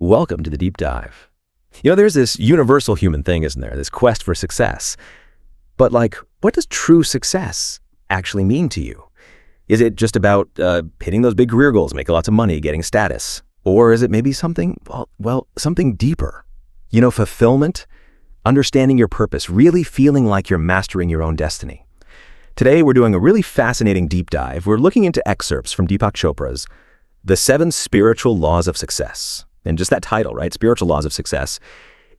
Welcome to the deep dive. There's this universal human thing, isn't there? This quest for success. But what does true success actually mean to you? Is it just about hitting those big career goals, making lots of money, getting status? Or is it maybe something, something deeper? Fulfillment, understanding your purpose, really feeling like you're mastering your own destiny. Today, we're doing a really fascinating deep dive. We're looking into excerpts from Deepak Chopra's The 7 Spiritual Laws of Success. And just that title, right? Spiritual Laws of Success.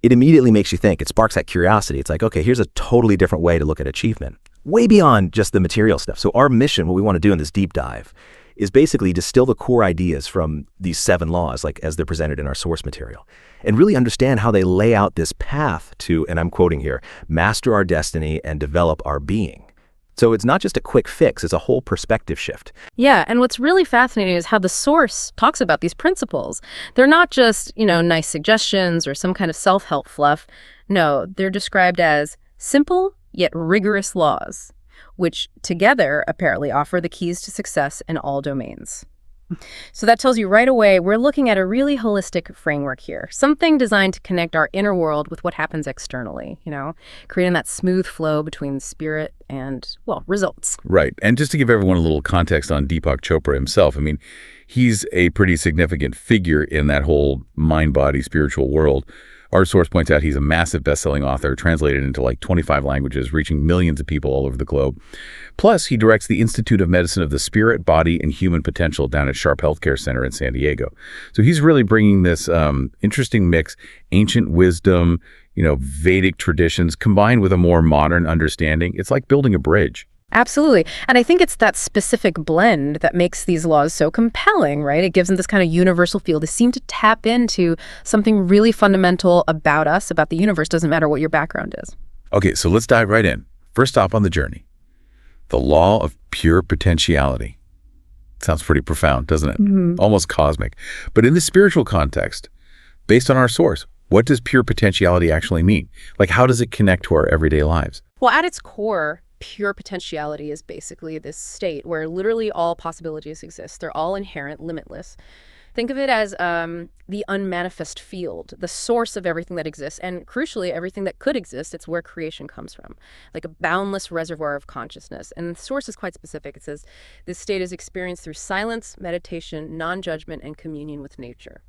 It immediately makes you think. It sparks that curiosity. It's like, okay, here's a totally different way to look at achievement. Way beyond just the material stuff. So our mission, what we want to do in this deep dive, is basically distill the core ideas from these 7 laws, as they're presented in our source material, and really understand how they lay out this path to, and I'm quoting here, master our destiny and develop our being. So it's not just a quick fix, it's a whole perspective shift. Yeah, and what's really fascinating is how the source talks about these principles. They're not just, nice suggestions or some kind of self-help fluff. No, they're described as simple yet rigorous laws, which together apparently offer the keys to success in all domains. So that tells you right away we're looking at a really holistic framework here, something designed to connect our inner world with what happens externally, creating that smooth flow between spirit and, results. Right. And just to give everyone a little context on Deepak Chopra himself, he's a pretty significant figure in that whole mind-body spiritual world. Our source points out he's a massive best-selling author, translated into 25 languages, reaching millions of people all over the globe. Plus, he directs the Institute of Medicine of the Spirit, Body, and Human Potential down at Sharp Healthcare Center in San Diego. So he's really bringing this interesting mix, ancient wisdom, Vedic traditions, combined with a more modern understanding. It's like building a bridge. Absolutely. And I think it's that specific blend that makes these laws so compelling, right? It gives them this kind of universal feel. They seem to tap into something really fundamental about us, about the universe. Doesn't matter what your background is. Okay, so let's dive right in. First stop on the journey, the Law of Pure Potentiality. Sounds pretty profound, doesn't it? Mm-hmm. Almost cosmic. But in the spiritual context, based on our source, what does pure potentiality actually mean? How does it connect to our everyday lives? Well, at its core, pure potentiality is basically this state where literally all possibilities exist. They're all inherent, limitless. Think of it as the unmanifest field, the source of everything that exists, and crucially, everything that could exist. It's where creation comes from, like a boundless reservoir of consciousness. And the source is quite specific. It says this state is experienced through silence, meditation, non-judgment, and communion with nature.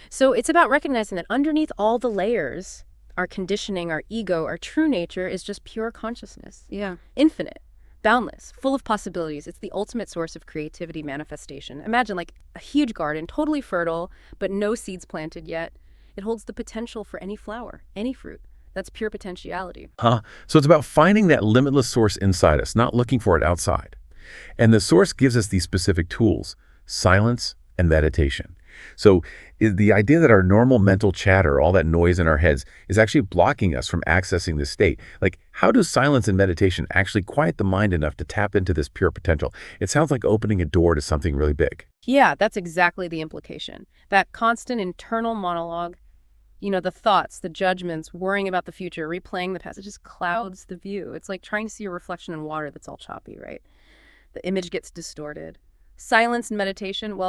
So it's about recognizing that underneath all the layers, our conditioning, our ego, our true nature is just pure consciousness. Yeah. Infinite, boundless, full of possibilities. It's the ultimate source of creativity manifestation. Imagine a huge garden, totally fertile, but no seeds planted yet. It holds the potential for any flower, any fruit. That's pure potentiality. So it's about finding that limitless source inside us, not looking for it outside. And the source gives us these specific tools, silence and meditation. So the idea that our normal mental chatter, all that noise in our heads, is actually blocking us from accessing this state. How do silence and meditation actually quiet the mind enough to tap into this pure potential? It sounds like opening a door to something really big. Yeah, that's exactly the implication. That constant internal monologue, the thoughts, the judgments, worrying about the future, replaying the past, it just clouds the view. It's like trying to see a reflection in water that's all choppy, right? The image gets distorted. Silence and meditation,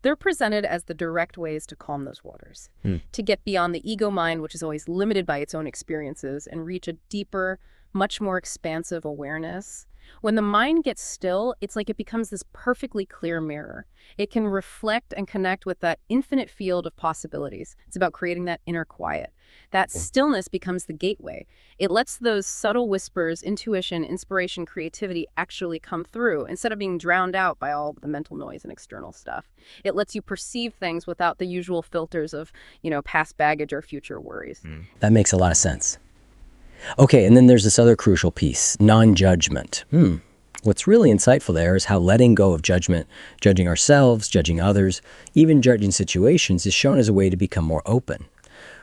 they're presented as the direct ways to calm those waters, to get beyond the ego mind, which is always limited by its own experiences, and reach a deeper, much more expansive awareness. When the mind gets still, it's like it becomes this perfectly clear mirror. It can reflect and connect with that infinite field of possibilities. It's about creating that inner quiet. That stillness becomes the gateway. It lets those subtle whispers, intuition, inspiration, creativity actually come through instead of being drowned out by all the mental noise and external stuff. It lets you perceive things without the usual filters of, past baggage or future worries. That makes a lot of sense. Okay, and then there's this other crucial piece, non-judgment. What's really insightful there is how letting go of judgment, judging ourselves, judging others, even judging situations, is shown as a way to become more open.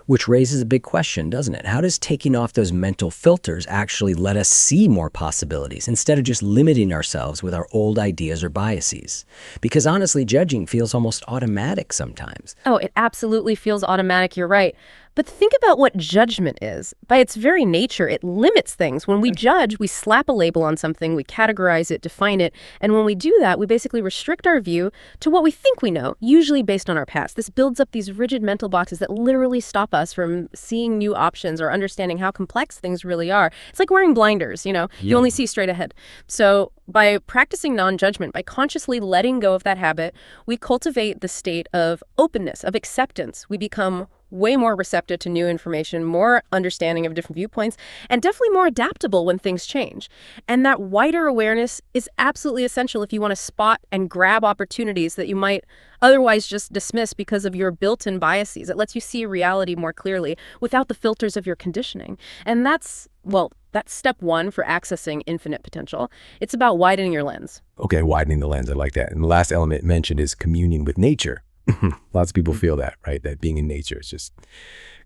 Which raises a big question, doesn't it? How does taking off those mental filters actually let us see more possibilities instead of just limiting ourselves with our old ideas or biases? Because honestly, judging feels almost automatic sometimes. Oh, it absolutely feels automatic. You're right. But think about what judgment is. By its very nature, it limits things. When we judge, we slap a label on something, we categorize it, define it, and when we do that, we basically restrict our view to what we think we know, usually based on our past. This builds up these rigid mental boxes that literally stop us from seeing new options or understanding how complex things really are. It's like wearing blinders, you only see straight ahead. So by practicing non-judgment, by consciously letting go of that habit, we cultivate the state of openness, of acceptance. We become way more receptive to new information, more understanding of different viewpoints, and definitely more adaptable when things change. And that wider awareness is absolutely essential if you want to spot and grab opportunities that you might otherwise just dismiss because of your built-in biases. It lets you see reality more clearly without the filters of your conditioning. And that's step one for accessing infinite potential. It's about widening your lens. Okay, widening the lens. I like that. And the last element mentioned is communion with nature. Lots of people feel that, right? That being in nature is just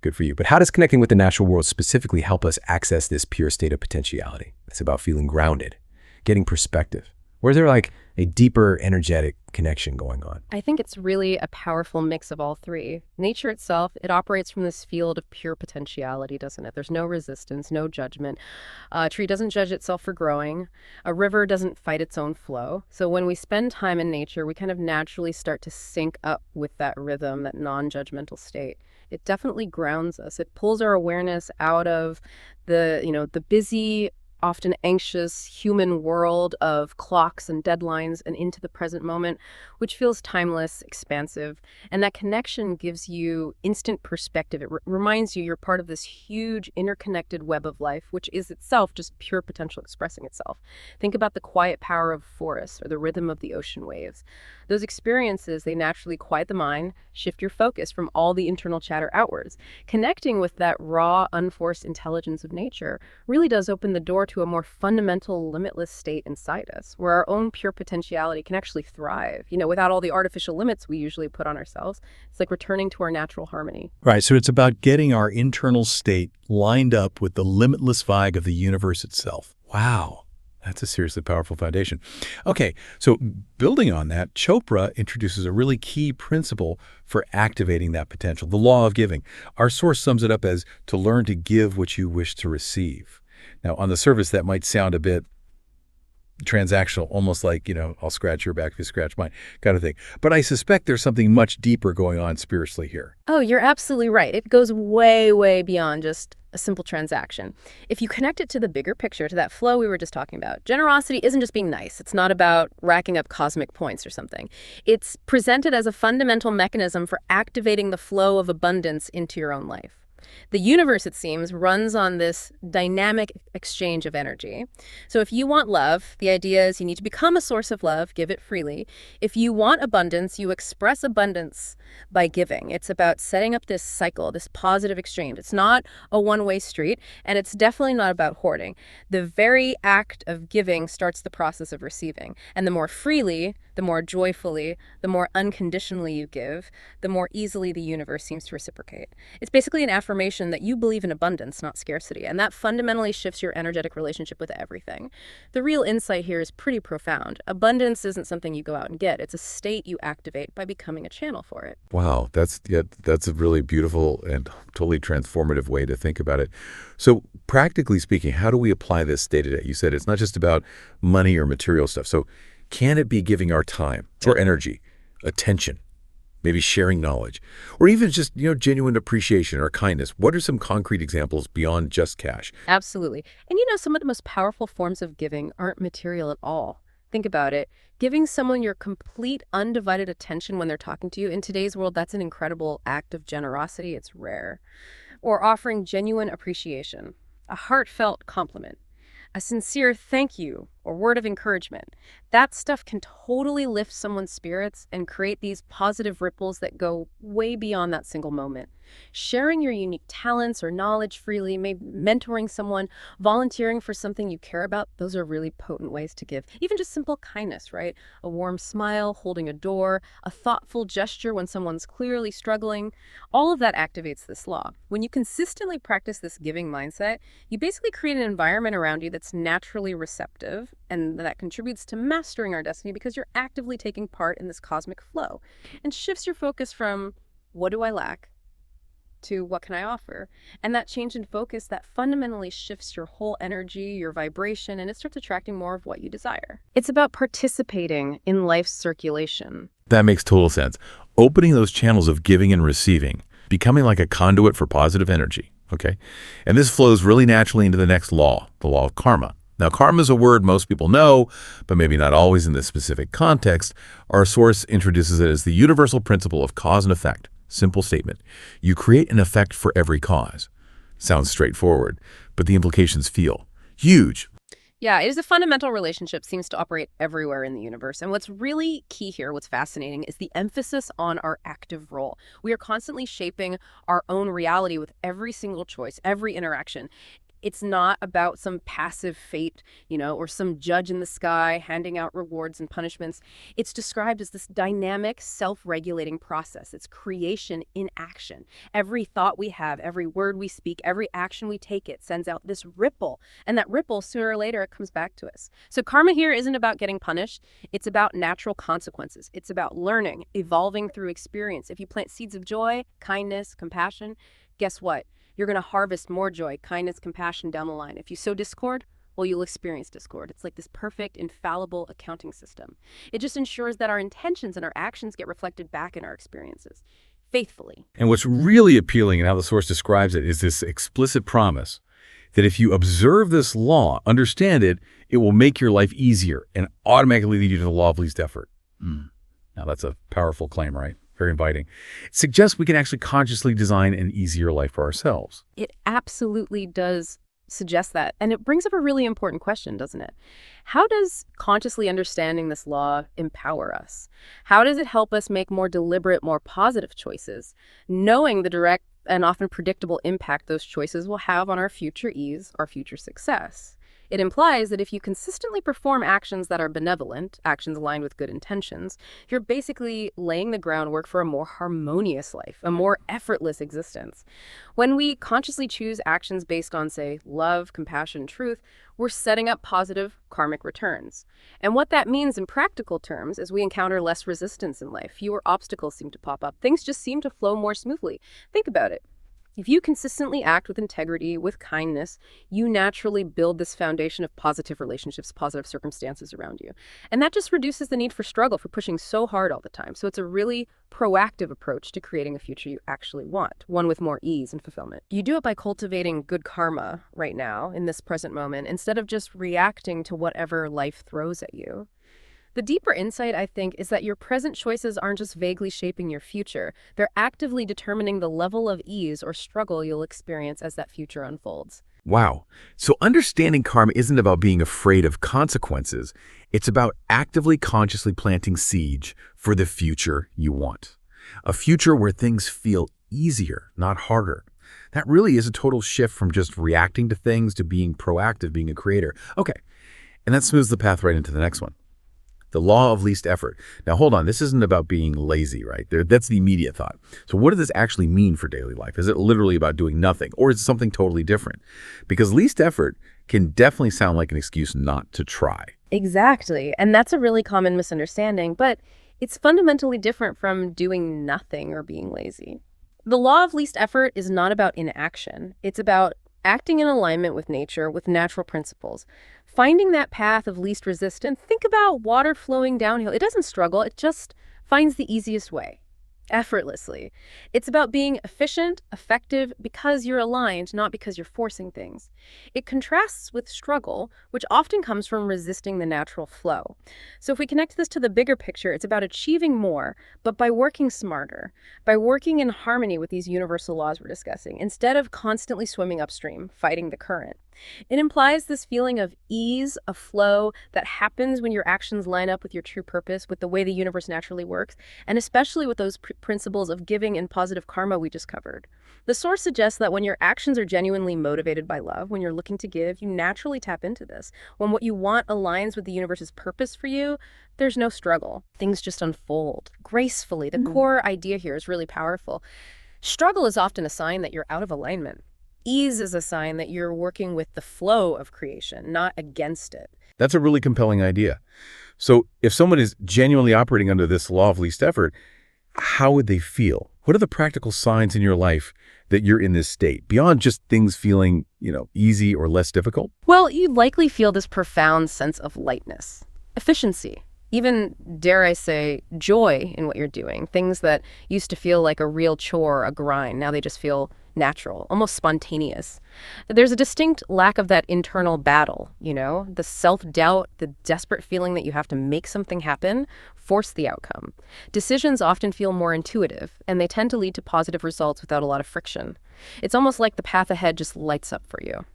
good for you. But how does connecting with the natural world specifically help us access this pure state of potentiality? It's about feeling grounded, getting perspective. Or is there like a deeper energetic connection going on? I think it's really a powerful mix of all three. Nature itself, it operates from this field of pure potentiality, doesn't it? There's no resistance, no judgment. A tree doesn't judge itself for growing. A river doesn't fight its own flow. So when we spend time in nature, we kind of naturally start to sync up with that rhythm, that non-judgmental state. It definitely grounds us. It pulls our awareness out of the busy, often anxious human world of clocks and deadlines and into the present moment, which feels timeless, expansive. And that connection gives you instant perspective. It reminds you you're part of this huge interconnected web of life, which is itself just pure potential expressing itself. Think about the quiet power of forests or the rhythm of the ocean waves. Those experiences, they naturally quiet the mind, shift your focus from all the internal chatter outwards. Connecting with that raw, unforced intelligence of nature really does open the door to a more fundamental, limitless state inside us, where our own pure potentiality can actually thrive, without all the artificial limits we usually put on ourselves. It's like returning to our natural harmony. Right. So it's about getting our internal state lined up with the limitless vibe of the universe itself. Wow. That's a seriously powerful foundation. Okay, so building on that, Chopra introduces a really key principle for activating that potential, the law of giving. Our source sums it up as to learn to give what you wish to receive. Now, on the surface, that might sound a bit transactional, almost like, I'll scratch your back if you scratch mine kind of thing. But I suspect there's something much deeper going on spiritually here. Oh, you're absolutely right. It goes way, way beyond just a simple transaction. If you connect it to the bigger picture, to that flow we were just talking about, generosity isn't just being nice. It's not about racking up cosmic points or something. It's presented as a fundamental mechanism for activating the flow of abundance into your own life. The universe, it seems, runs on this dynamic exchange of energy. So if you want love, the idea is you need to become a source of love, give it freely. If you want abundance, you express abundance by giving. It's about setting up this cycle, this positive exchange. It's not a one-way street, and it's definitely not about hoarding. The very act of giving starts the process of receiving. And the more freely, the more joyfully, the more unconditionally you give, the more easily the universe seems to reciprocate. It's basically an affirmation that you believe in abundance, not scarcity, and that fundamentally shifts your energetic relationship with everything. The real insight here is pretty profound. Abundance isn't something you go out and get. It's a state you activate by becoming a channel for it. Wow, that's a really beautiful and totally transformative way to think about it. So practically speaking, how do we apply this state today? You said it's not just about money or material stuff. So can it be giving our time or energy, attention, maybe sharing knowledge, or even just, genuine appreciation or kindness? What are some concrete examples beyond just cash? Absolutely. And some of the most powerful forms of giving aren't material at all. Think about it. Giving someone your complete, undivided attention when they're talking to you, in today's world, that's an incredible act of generosity. It's rare. Or offering genuine appreciation, a heartfelt compliment, a sincere thank you or word of encouragement. That stuff can totally lift someone's spirits and create these positive ripples that go way beyond that single moment. Sharing your unique talents or knowledge freely, maybe mentoring someone, volunteering for something you care about, those are really potent ways to give. Even just simple kindness, right? A warm smile, holding a door, a thoughtful gesture when someone's clearly struggling. All of that activates this law. When you consistently practice this giving mindset, you basically create an environment around you that's naturally receptive, and that contributes to mastering our destiny because you're actively taking part in this cosmic flow and shifts your focus from what do I lack to what can I offer? And that change in focus, that fundamentally shifts your whole energy, your vibration, and it starts attracting more of what you desire. It's about participating in life's circulation. That makes total sense. Opening those channels of giving and receiving, becoming like a conduit for positive energy, okay? And this flows really naturally into the next law, the law of karma. Now, karma is a word most people know, but maybe not always in this specific context. Our source introduces it as the universal principle of cause and effect. Simple statement. You create an effect for every cause. Sounds straightforward, but the implications feel huge. Yeah, it is a fundamental relationship, seems to operate everywhere in the universe. And what's really key here, what's fascinating, is the emphasis on our active role. We are constantly shaping our own reality with every single choice, every interaction. It's not about some passive fate, or some judge in the sky handing out rewards and punishments. It's described as this dynamic, self-regulating process. It's creation in action. Every thought we have, every word we speak, every action we take, it sends out this ripple. And that ripple, sooner or later, it comes back to us. So karma here isn't about getting punished. It's about natural consequences. It's about learning, evolving through experience. If you plant seeds of joy, kindness, compassion, guess what? You're going to harvest more joy, kindness, compassion down the line. If you sow discord, well, you'll experience discord. It's like this perfect, infallible accounting system. It just ensures that our intentions and our actions get reflected back in our experiences faithfully. And what's really appealing in how the source describes it is this explicit promise that if you observe this law, understand it, it will make your life easier and automatically lead you to the law of least effort. Now, that's a powerful claim, right? Very inviting. It suggests we can actually consciously design an easier life for ourselves. It absolutely does suggest that. And it brings up a really important question, doesn't it? How does consciously understanding this law empower us? How does it help us make more deliberate, more positive choices, knowing the direct and often predictable impact those choices will have on our future ease, our future success? It implies that if you consistently perform actions that are benevolent, actions aligned with good intentions, you're basically laying the groundwork for a more harmonious life, a more effortless existence. When we consciously choose actions based on, say, love, compassion, truth, we're setting up positive karmic returns. And what that means in practical terms is we encounter less resistance in life. Fewer obstacles seem to pop up. Things just seem to flow more smoothly. Think about it. If you consistently act with integrity, with kindness, you naturally build this foundation of positive relationships, positive circumstances around you. And that just reduces the need for struggle, for pushing so hard all the time. So it's a really proactive approach to creating a future you actually want, one with more ease and fulfillment. You do it by cultivating good karma right now, in this present moment, instead of just reacting to whatever life throws at you. The deeper insight, I think, is that your present choices aren't just vaguely shaping your future. They're actively determining the level of ease or struggle you'll experience as that future unfolds. Wow. So understanding karma isn't about being afraid of consequences. It's about actively, consciously planting seeds for the future you want. A future where things feel easier, not harder. That really is a total shift from just reacting to things to being proactive, being a creator. Okay. And that smooths the path right into the next one. The law of least effort. Now, hold on. This isn't about being lazy, right? That's the immediate thought. So what does this actually mean for daily life? Is it literally about doing nothing, or is it something totally different? Because least effort can definitely sound like an excuse not to try. Exactly. And that's a really common misunderstanding, but it's fundamentally different from doing nothing or being lazy. The law of least effort is not about inaction. It's about acting in alignment with nature, with natural principles. Finding that path of least resistance. Think about water flowing downhill. It doesn't struggle. It just finds the easiest way, effortlessly. It's about being efficient, effective, because you're aligned, not because you're forcing things. It contrasts with struggle, which often comes from resisting the natural flow. So if we connect this to the bigger picture, it's about achieving more, but by working smarter, by working in harmony with these universal laws we're discussing, instead of constantly swimming upstream, fighting the current. It implies this feeling of ease, of flow that happens when your actions line up with your true purpose, with the way the universe naturally works, and especially with those principles of giving and positive karma we just covered. The source suggests that when your actions are genuinely motivated by love, when you're looking to give, you naturally tap into this. When what you want aligns with the universe's purpose for you, there's no struggle. Things just unfold gracefully. The core idea here is really powerful. Struggle is often a sign that you're out of alignment. Ease is a sign that you're working with the flow of creation, not against it. That's a really compelling idea. So if someone is genuinely operating under this law of least effort, how would they feel? What are the practical signs in your life that you're in this state, beyond just things feeling, easy or less difficult? Well, you'd likely feel this profound sense of lightness, efficiency, even, dare I say, joy in what you're doing. Things that used to feel like a real chore, a grind, now they just feel natural, almost spontaneous. There's a distinct lack of that internal battle, the self-doubt, the desperate feeling that you have to make something happen, force the outcome. Decisions often feel more intuitive, and they tend to lead to positive results without a lot of friction. It's almost like the path ahead just lights up for you.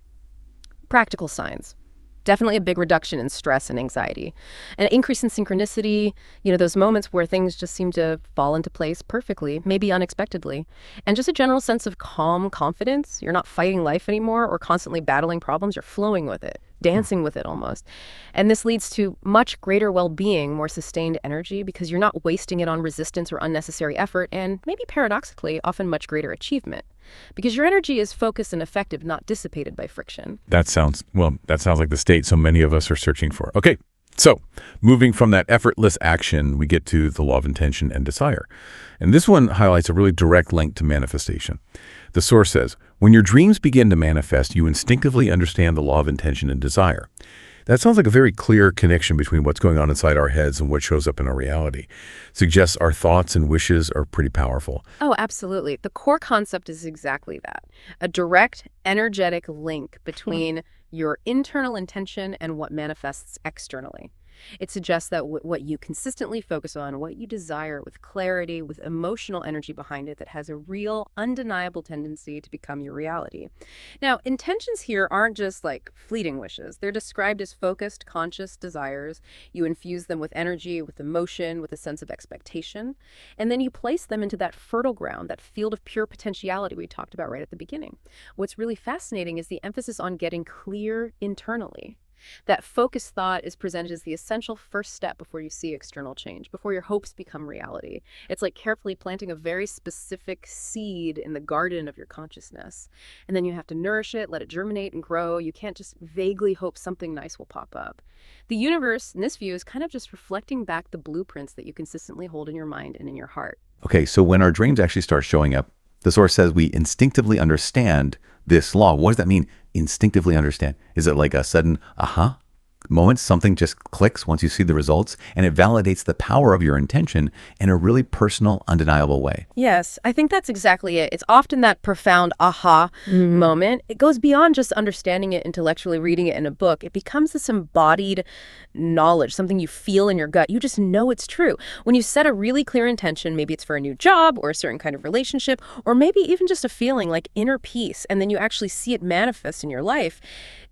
Practical signs. Definitely a big reduction in stress and anxiety. An increase in synchronicity, those moments where things just seem to fall into place perfectly, maybe unexpectedly. And just a general sense of calm confidence. You're not fighting life anymore or constantly battling problems. You're flowing with it, dancing with it almost. And this leads to much greater well-being, more sustained energy, because you're not wasting it on resistance or unnecessary effort, and maybe paradoxically, often much greater achievement. Because your energy is focused and effective, not dissipated by friction. That sounds like the state so many of us are searching for. Okay, so moving from that effortless action, we get to the law of intention and desire. And this one highlights a really direct link to manifestation. The source says, when your dreams begin to manifest, you instinctively understand the law of intention and desire. That sounds like a very clear connection between what's going on inside our heads and what shows up in our reality. Suggests our thoughts and wishes are pretty powerful. Oh, absolutely. The core concept is exactly that. A direct, energetic link between your internal intention and what manifests externally. It suggests that what you consistently focus on, what you desire with clarity, with emotional energy behind it, that has a real, undeniable tendency to become your reality. Now, intentions here aren't just like fleeting wishes. They're described as focused, conscious desires. You infuse them with energy, with emotion, with a sense of expectation, and then you place them into that fertile ground, that field of pure potentiality we talked about right at the beginning. What's really fascinating is the emphasis on getting clear internally. That focused thought is presented as the essential first step before you see external change, before your hopes become reality. It's like carefully planting a very specific seed in the garden of your consciousness. And then you have to nourish it, let it germinate and grow. You can't just vaguely hope something nice will pop up. The universe, in this view, is kind of just reflecting back the blueprints that you consistently hold in your mind and in your heart. Okay, so when our dreams actually start showing up, the source says we instinctively understand this law. What does that mean, instinctively understand? Is it like a sudden aha moment? Something just clicks once you see the results, and it validates the power of your intention in a really personal, undeniable way. Yes, I think that's exactly it. It's often that profound aha moment. It goes beyond just understanding it intellectually, reading it in a book. It becomes this embodied knowledge, something you feel in your gut. You just know it's true. When you set a really clear intention, maybe it's for a new job or a certain kind of relationship, or maybe even just a feeling like inner peace, and then you actually see it manifest in your life,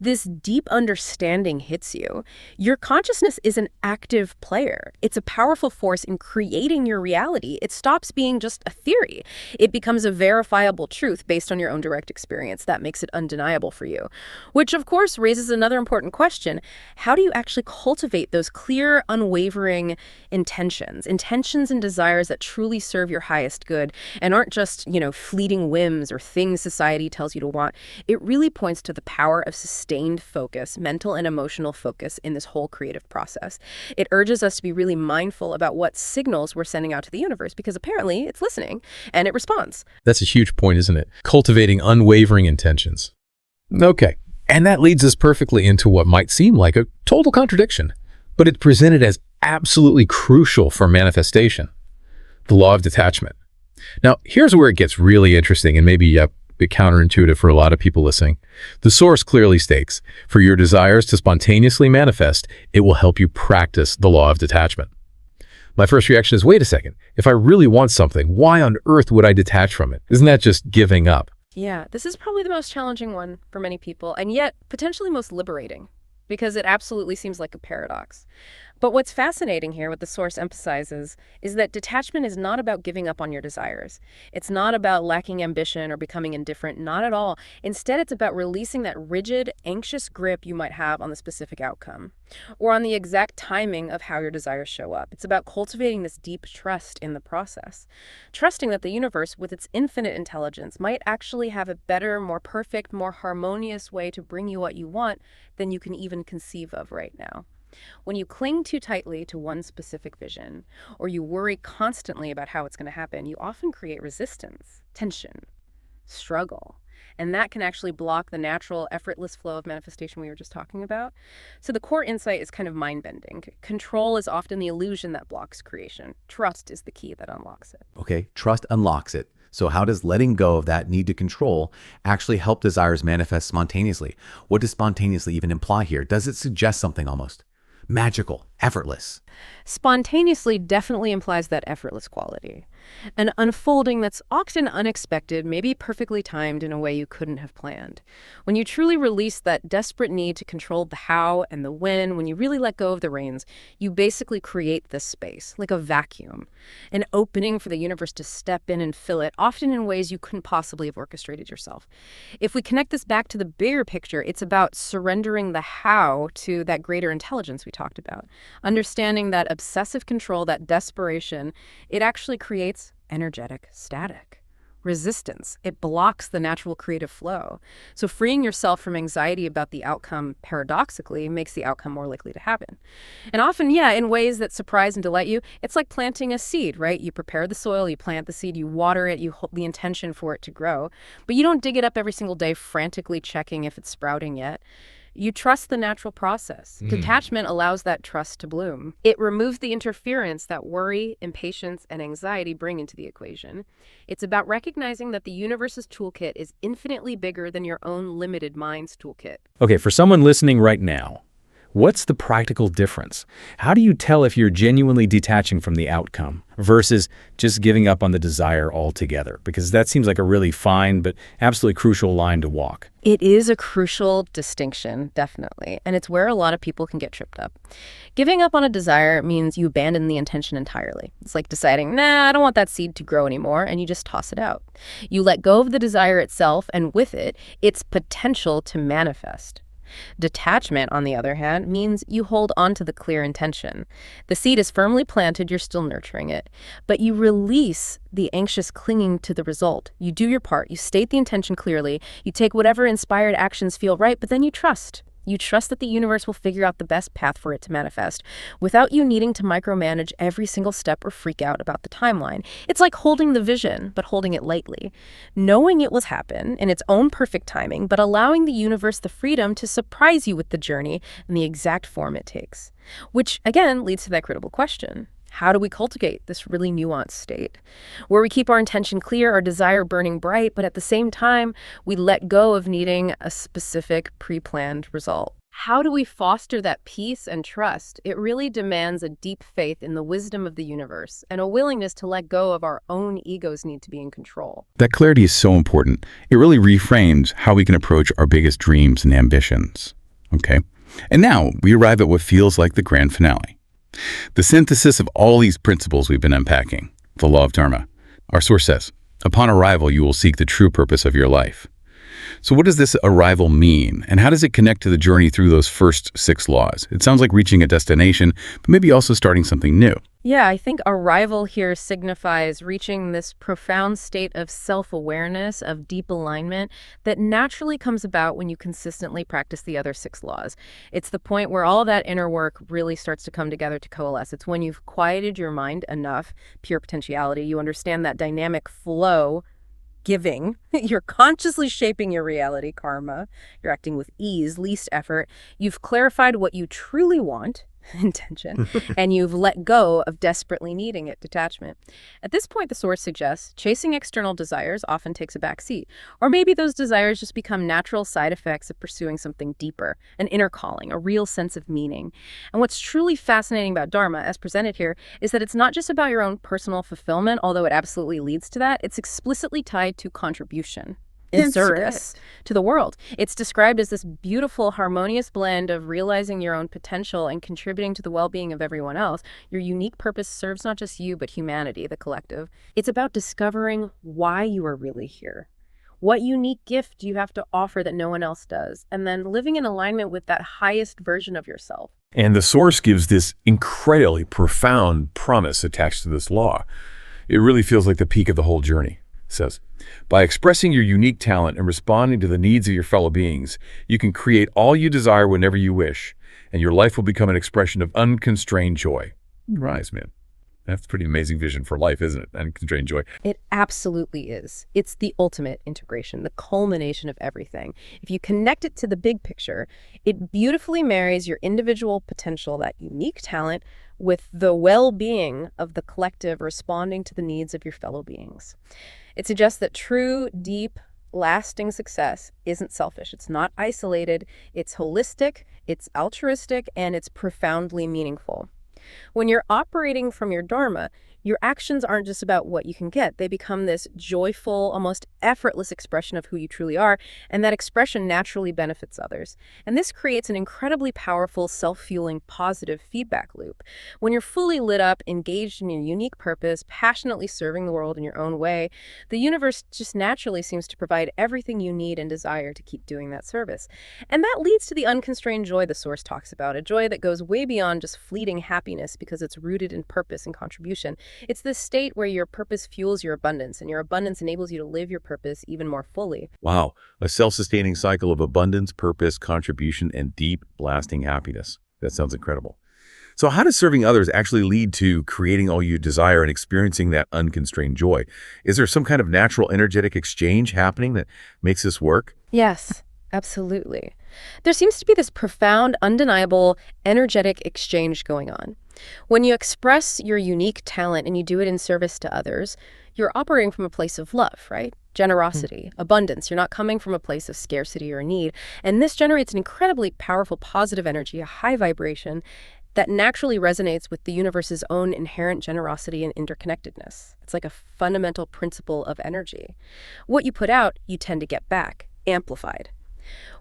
this deep understanding hits you. Your consciousness is an active player. It's a powerful force in creating your reality. It stops being just a theory. It becomes a verifiable truth based on your own direct experience. That makes it undeniable for you. Which, of course, raises another important question. How do you actually cultivate those clear, unwavering intentions and desires that truly serve your highest good and aren't just, fleeting whims or things society tells you to want? It really points to the power of sustained focus, mental and emotional focus in this whole creative process. It urges us to be really mindful about what signals we're sending out to the universe, because apparently it's listening and it responds. That's a huge point, isn't it? Cultivating unwavering intentions. Okay, and that leads us perfectly into what might seem like a total contradiction, but it's presented as absolutely crucial for manifestation: the law of detachment. Now, here's where it gets really interesting and maybe a bit counterintuitive for a lot of people listening. The source clearly states, for your desires to spontaneously manifest, it will help you practice the law of detachment. My first reaction is, wait a second, if I really want something, why on earth would I detach from it? Isn't that just giving up? Yeah, this is probably the most challenging one for many people, and yet potentially most liberating, because it absolutely seems like a paradox. But what's fascinating here, what the source emphasizes, is that detachment is not about giving up on your desires. It's not about lacking ambition or becoming indifferent, not at all. Instead, it's about releasing that rigid, anxious grip you might have on the specific outcome, or on the exact timing of how your desires show up. It's about cultivating this deep trust in the process, trusting that the universe, with its infinite intelligence, might actually have a better, more perfect, more harmonious way to bring you what you want than you can even conceive of right now. When you cling too tightly to one specific vision, or you worry constantly about how it's going to happen, you often create resistance, tension, struggle. And that can actually block the natural, effortless flow of manifestation we were just talking about. So the core insight is kind of mind-bending. Control is often the illusion that blocks creation. Trust is the key that unlocks it. Okay, trust unlocks it. So how does letting go of that need to control actually help desires manifest spontaneously? What does spontaneously even imply here? Does it suggest something almost magical, effortless? Spontaneously definitely implies that effortless quality. An unfolding that's often unexpected, maybe perfectly timed in a way you couldn't have planned. When you truly release that desperate need to control the how and the when you really let go of the reins, you basically create this space, like a vacuum, an opening for the universe to step in and fill it, often in ways you couldn't possibly have orchestrated yourself. If we connect this back to the bigger picture, it's about surrendering the how to that greater intelligence we talked about. Understanding that obsessive control, that desperation, it actually creates energetic static. Resistance. It blocks the natural creative flow. So freeing yourself from anxiety about the outcome, paradoxically, makes the outcome more likely to happen. And often, in ways that surprise and delight you, it's like planting a seed, right? You prepare the soil, you plant the seed, you water it, you hold the intention for it to grow. But you don't dig it up every single day, frantically checking if it's sprouting yet. You trust the natural process. Detachment allows that trust to bloom. It removes the interference that worry, impatience, and anxiety bring into the equation. It's about recognizing that the universe's toolkit is infinitely bigger than your own limited mind's toolkit. Okay, for someone listening right now, what's the practical difference? How do you tell if you're genuinely detaching from the outcome versus just giving up on the desire altogether? Because that seems like a really fine but absolutely crucial line to walk. It is a crucial distinction, definitely, and it's where a lot of people can get tripped up. Giving up on a desire means you abandon the intention entirely. It's like deciding, I don't want that seed to grow anymore, and you just toss it out. You let go of the desire itself, and with it, its potential to manifest. Detachment, on the other hand, means you hold on to the clear intention. The seed is firmly planted, you're still nurturing it, but you release the anxious clinging to the result. You do your part, you state the intention clearly, you take whatever inspired actions feel right, but then you trust. You trust that the universe will figure out the best path for it to manifest without you needing to micromanage every single step or freak out about the timeline. It's like holding the vision, but holding it lightly. Knowing it will happen in its own perfect timing, but allowing the universe the freedom to surprise you with the journey and the exact form it takes. Which, again, leads to that critical question. How do we cultivate this really nuanced state where we keep our intention clear, our desire burning bright, but at the same time, we let go of needing a specific pre-planned result? How do we foster that peace and trust? It really demands a deep faith in the wisdom of the universe and a willingness to let go of our own ego's need to be in control. That clarity is so important. It really reframes how we can approach our biggest dreams and ambitions. Okay? And now we arrive at what feels like the grand finale. The synthesis of all these principles we've been unpacking, the Law of Dharma. Our source says, upon arrival, you will seek the true purpose of your life. So what does this arrival mean, and how does it connect to the journey through those first 6 laws? It sounds like reaching a destination, but maybe also starting something new. Yeah, I think arrival here signifies reaching this profound state of self-awareness, of deep alignment that naturally comes about when you consistently practice the other 6 laws. It's the point where all that inner work really starts to come together to coalesce. It's when you've quieted your mind enough, pure potentiality, you understand that dynamic flow, giving, you're consciously shaping your reality, karma, you're acting with ease, least effort, you've clarified what you truly want, intention, and you've let go of desperately needing it, detachment. At this point, the source suggests chasing external desires often takes a back seat, or maybe those desires just become natural side effects of pursuing something deeper, an inner calling, a real sense of meaning. And what's truly fascinating about Dharma, as presented here, is that it's not just about your own personal fulfillment, although it absolutely leads to that, it's explicitly tied to contribution. In service to the world. It's described as this beautiful, harmonious blend of realizing your own potential and contributing to the well-being of everyone else. Your unique purpose serves not just you, but humanity, the collective. It's about discovering why you are really here. What unique gift do you have to offer that no one else does? And then living in alignment with that highest version of yourself. And the source gives this incredibly profound promise attached to this law. It really feels like the peak of the whole journey. It says, by expressing your unique talent and responding to the needs of your fellow beings, you can create all you desire whenever you wish. and your life will become an expression of unconstrained joy. Rise, man. That's a pretty amazing vision for life, isn't it? Unconstrained joy. It absolutely is. It's the ultimate integration, the culmination of everything. If you connect it to the big picture, it beautifully marries your individual potential, that unique talent, with the well-being of the collective responding to the needs of your fellow beings. It suggests that true, deep, lasting success isn't selfish. It's not isolated. It's holistic, it's altruistic, and it's profoundly meaningful. When you're operating from your Dharma, your actions aren't just about what you can get. They become this joyful, almost effortless expression of who you truly are, and that expression naturally benefits others. And this creates an incredibly powerful, self-fueling, positive feedback loop. When you're fully lit up, engaged in your unique purpose, passionately serving the world in your own way, the universe just naturally seems to provide everything you need and desire to keep doing that service. And that leads to the unconstrained joy the Source talks about, a joy that goes way beyond just fleeting happiness because it's rooted in purpose and contribution. It's this state where your purpose fuels your abundance, and your abundance enables you to live your purpose even more fully. Wow, a self-sustaining cycle of abundance, purpose, contribution, and deep, lasting happiness. That sounds incredible. So how does serving others actually lead to creating all you desire and experiencing that unconstrained joy? Is there some kind of natural energetic exchange happening that makes this work? Yes, absolutely. There seems to be this profound, undeniable, energetic exchange going on. When you express your unique talent and you do it in service to others, you're operating from a place of love, right? Generosity, abundance. You're not coming from a place of scarcity or need. And this generates an incredibly powerful, positive energy, a high vibration that naturally resonates with the universe's own inherent generosity and interconnectedness. It's like a fundamental principle of energy. What you put out, you tend to get back, amplified.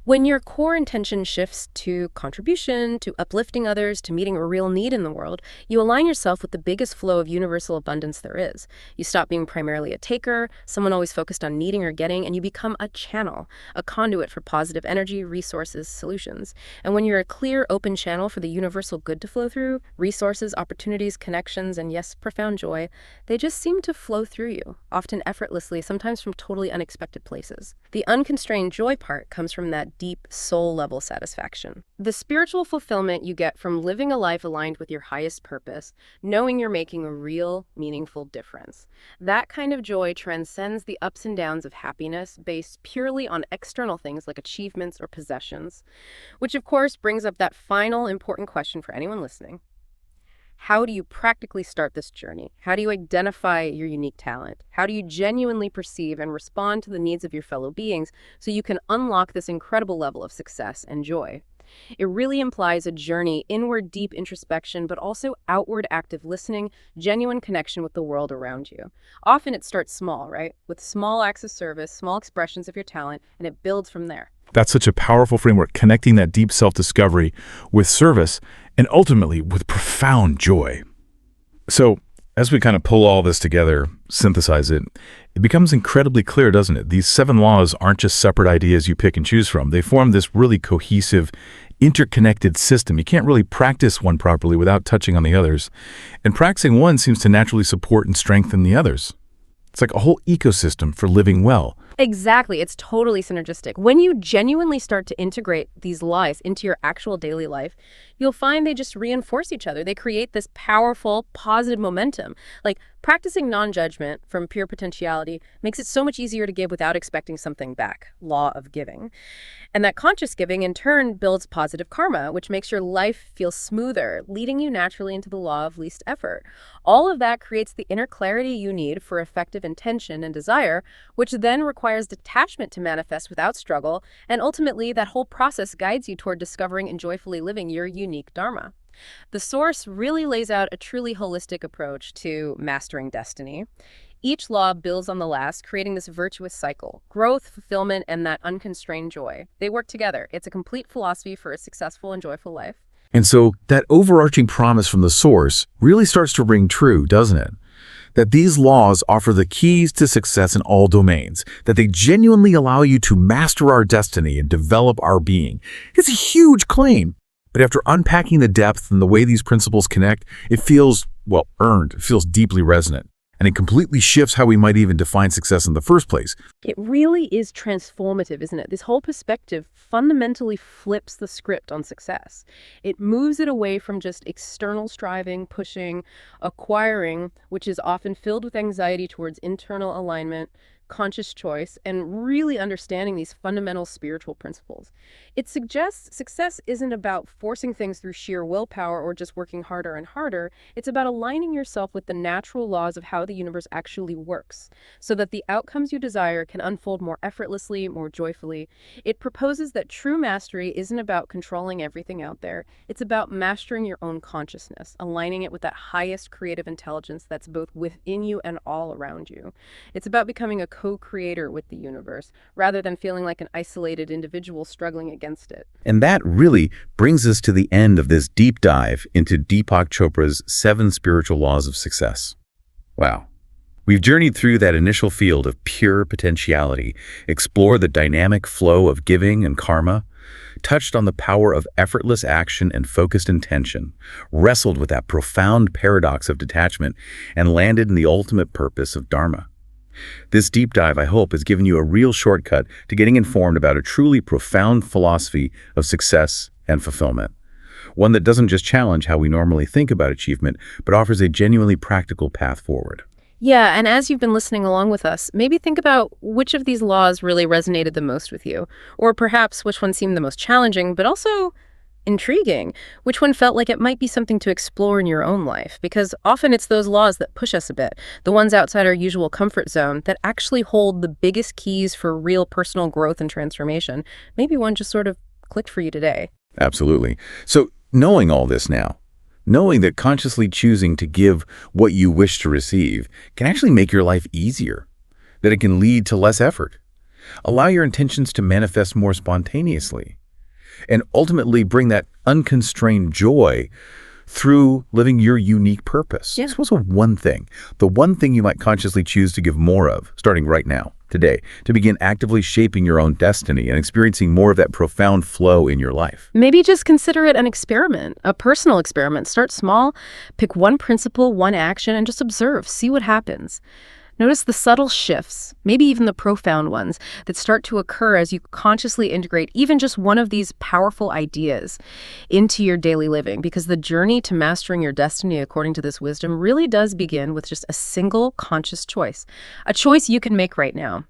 When your core intention shifts to contribution, to uplifting others, to meeting a real need in the world, you align yourself with the biggest flow of universal abundance there is. You stop being primarily a taker, someone always focused on needing or getting, and you become a channel, a conduit for positive energy, resources, solutions. And when you're a clear, open channel for the universal good to flow through, resources, opportunities, connections, and yes, profound joy, they just seem to flow through you, often effortlessly, sometimes from totally unexpected places. The unconstrained joy part comes from that deep soul-level satisfaction. The spiritual fulfillment you get from living a life aligned with your highest purpose, knowing you're making a real, meaningful difference. That kind of joy transcends the ups and downs of happiness based purely on external things like achievements or possessions, which of course brings up that final important question for anyone listening. How do you practically start this journey? How do you identify your unique talent? How do you genuinely perceive and respond to the needs of your fellow beings so you can unlock this incredible level of success and joy? It really implies a journey inward, deep introspection, but also outward active listening, genuine connection with the world around you. Often it starts small, right? With small acts of service, small expressions of your talent, and it builds from there. That's such a powerful framework, connecting that deep self-discovery with service and ultimately with profound joy. So as we kind of pull all this together, synthesize it, it becomes incredibly clear, doesn't it? These 7 laws aren't just separate ideas you pick and choose from. They form this really cohesive, interconnected system. You can't really practice one properly without touching on the others. And practicing one seems to naturally support and strengthen the others. It's like a whole ecosystem for living well. Exactly. It's totally synergistic. When you genuinely start to integrate these laws into your actual daily life, you'll find they just reinforce each other. They create this powerful, positive momentum. Like practicing non-judgment from pure potentiality makes it so much easier to give without expecting something back. Law of giving. And that conscious giving, in turn, builds positive karma, which makes your life feel smoother, leading you naturally into the law of least effort. All of that creates the inner clarity you need for effective intention and desire, which then requires detachment to manifest without struggle, and ultimately that whole process guides you toward discovering and joyfully living your unique Dharma. The Source really lays out a truly holistic approach to mastering destiny. Each law builds on the last, creating this virtuous cycle: growth, fulfillment, and that unconstrained joy. They work together. It's a complete philosophy for a successful and joyful life. And so that overarching promise from the Source really starts to ring true, doesn't it? That these laws offer the keys to success in all domains, that they genuinely allow you to master our destiny and develop our being. It's a huge claim. But after unpacking the depth and the way these principles connect, it feels, well, earned. It feels deeply resonant. And it completely shifts how we might even define success in the first place. It really is transformative, isn't it? This whole perspective fundamentally flips the script on success. It moves it away from just external striving, pushing, acquiring, which is often filled with anxiety, towards internal alignment, conscious choice, and really understanding these fundamental spiritual principles. It suggests success isn't about forcing things through sheer willpower or just working harder and harder. It's about aligning yourself with the natural laws of how the universe actually works, so that the outcomes you desire can unfold more effortlessly, more joyfully. It proposes that true mastery isn't about controlling everything out there. It's about mastering your own consciousness, aligning it with that highest creative intelligence that's both within you and all around you. It's about becoming a co-creator with the universe, rather than feeling like an isolated individual struggling against it. And that really brings us to the end of this deep dive into Deepak Chopra's 7 spiritual laws of success. Wow. We've journeyed through that initial field of pure potentiality, explored the dynamic flow of giving and karma, touched on the power of effortless action and focused intention, wrestled with that profound paradox of detachment, and landed in the ultimate purpose of Dharma. This deep dive, I hope, has given you a real shortcut to getting informed about a truly profound philosophy of success and fulfillment. One that doesn't just challenge how we normally think about achievement, but offers a genuinely practical path forward. Yeah, and as you've been listening along with us, maybe think about which of these laws really resonated the most with you, or perhaps which one seemed the most challenging, but also intriguing. Which one felt like it might be something to explore in your own life? Because often it's those laws that push us a bit, the ones outside our usual comfort zone, that actually hold the biggest keys for real personal growth and transformation. Maybe one just sort of clicked for you today. Absolutely. So knowing all this now, knowing that consciously choosing to give what you wish to receive can actually make your life easier, that it can lead to less effort, allow your intentions to manifest more spontaneously, and ultimately bring that unconstrained joy through living your unique purpose. Yeah. Suppose the one thing you might consciously choose to give more of, starting right now, today, to begin actively shaping your own destiny and experiencing more of that profound flow in your life. Maybe just consider it an experiment, a personal experiment. Start small, pick one principle, one action, and just observe, see what happens. Notice the subtle shifts, maybe even the profound ones, that start to occur as you consciously integrate even just one of these powerful ideas into your daily living, because the journey to mastering your destiny, according to this wisdom, really does begin with just a single conscious choice, a choice you can make right now.